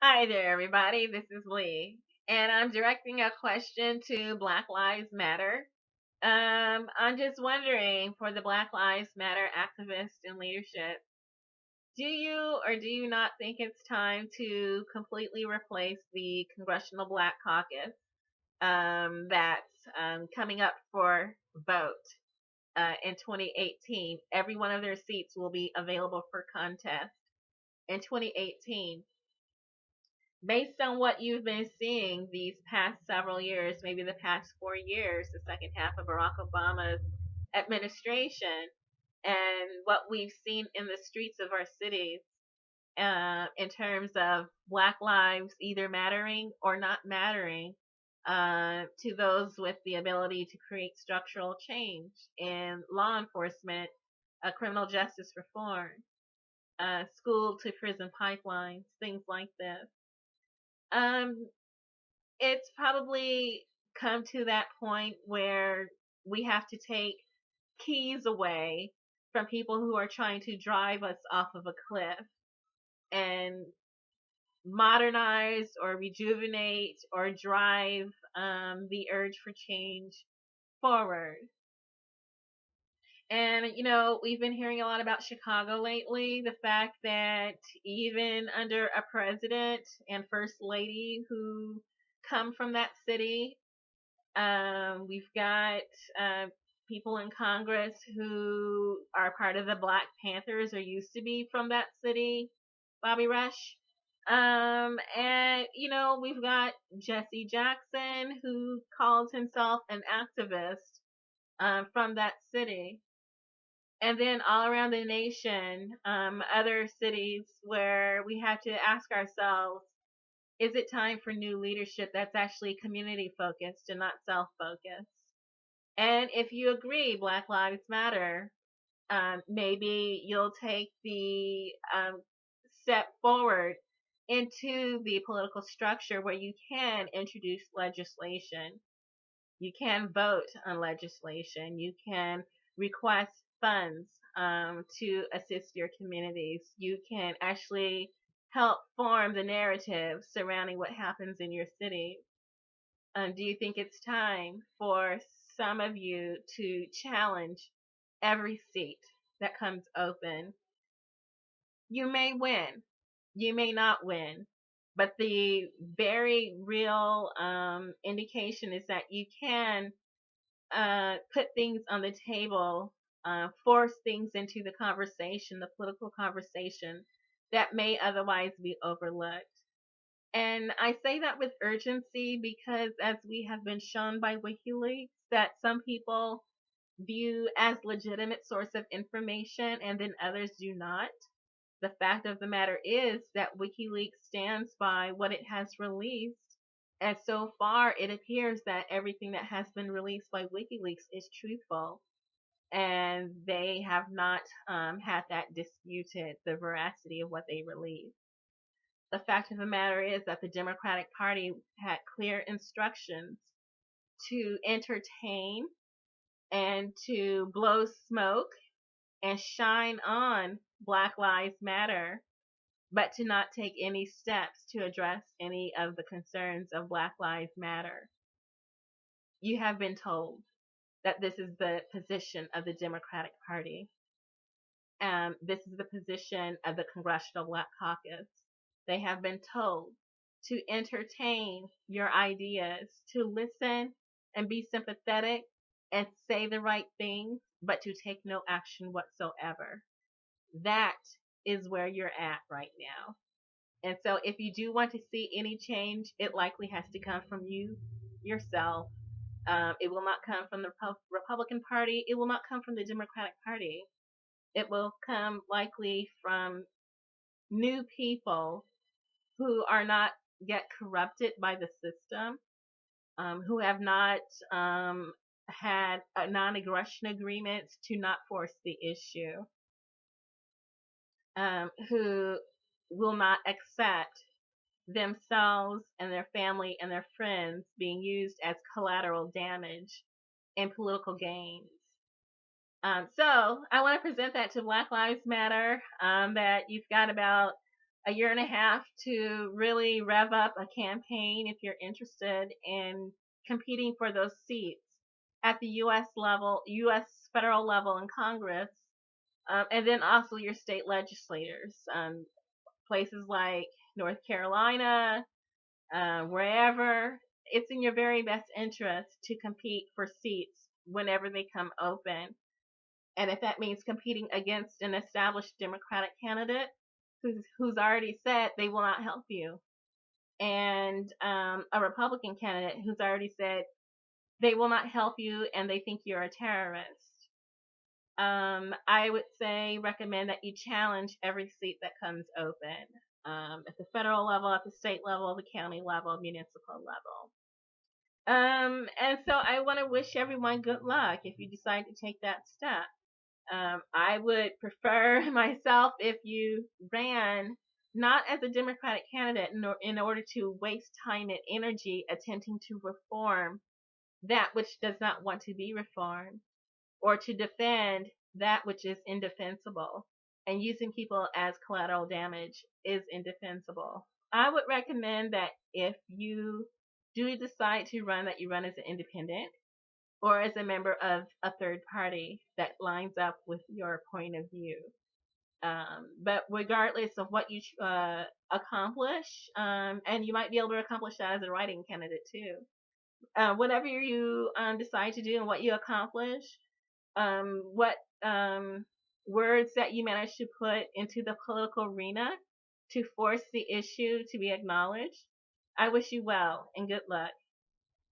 Hi there, everybody. This is Lee, and I'm directing a question to Black Lives Matter. I'm just wondering, for the Black Lives Matter activists in leadership, do you or do you not think it's time to completely replace the Congressional Black Caucus that's coming up for vote in 2018? Every one of their seats will be available for contest in 2018. Based on what you've been seeing these past several years, maybe the past 4 years, the second half of Barack Obama's administration, and what we've seen in the streets of our cities in terms of Black lives either mattering or not mattering to those with the ability to create structural change in law enforcement, criminal justice reform, school to prison pipelines, things like this. Um, it's probably come to that point where we have to take keys away from people who are trying to drive us off of a cliff and modernize or rejuvenate or drive the urge for change forward. And, we've been hearing a lot about Chicago lately. The fact that even under a president and first lady who come from that city, we've got people in Congress who are part of the Black Panthers or used to be from that city, Bobby Rush. And, we've got Jesse Jackson who calls himself an activist from that city. And then all around the nation, other cities where we have to ask ourselves, is it time for new leadership that's actually community focused and not self focused? And if you agree Black Lives Matter, maybe you'll take the step forward into the political structure where you can introduce legislation. You can vote on legislation. You can request funds to assist your communities. You can actually help form the narrative surrounding what happens in your city. Do you think it's time for some of you to challenge every seat that comes open? You may win, you may not win, but the very real indication is that you can put things on the table, force things into the conversation, the political conversation that may otherwise be overlooked. And I say that with urgency because, as we have been shown by WikiLeaks, that some people view as legitimate source of information and then others do not. The fact of the matter is that WikiLeaks stands by what it has released. And so far, it appears that everything that has been released by WikiLeaks is truthful. And they have not had that disputed, the veracity of what they released. The fact of the matter is that the Democratic Party had clear instructions to entertain and to blow smoke and shine on Black Lives Matter, but to not take any steps to address any of the concerns of Black Lives Matter. You have been told that this is the position of the Democratic Party. This is the position of the Congressional Black Caucus. They have been told to entertain your ideas, to listen and be sympathetic and say the right things, but to take no action whatsoever. That is where you're at right now. And so, if you do want to see any change, it likely has to come from you yourself. It will not come from the Republican Party. It will not come from the Democratic Party. It will come likely from new people who are not yet corrupted by the system, who have not had non aggression agreements to not force the issue, who will not accept themselves and their family and their friends being used as collateral damage in political gains. So I want to present that to Black Lives Matter, that you've got about a year and a half to really rev up a campaign if you're interested in competing for those seats at the U.S. level, U.S. federal level in Congress, and then also your state legislators, places like North Carolina, wherever. It's in your very best interest to compete for seats whenever they come open. And if that means competing against an established Democratic candidate who's already said they will not help you, and a Republican candidate who's already said they will not help you and they think you're a terrorist, I would say recommend that you challenge every seat that comes open, at the federal level, at the state level, the county level, municipal level. And so I want to wish everyone good luck if you decide to take that step. I would prefer myself if you ran not as a Democratic candidate in order to waste time and energy attempting to reform that which does not want to be reformed, or to defend that which is indefensible. And using people as collateral damage is indefensible. I would recommend that if you do decide to run, that you run as an independent or as a member of a third party that lines up with your point of view. But regardless of what you accomplish, and you might be able to accomplish that as a writing candidate too. Whatever you decide to do and what you accomplish, what words that you manage to put into the political arena to force the issue to be acknowledged, I wish you well and good luck.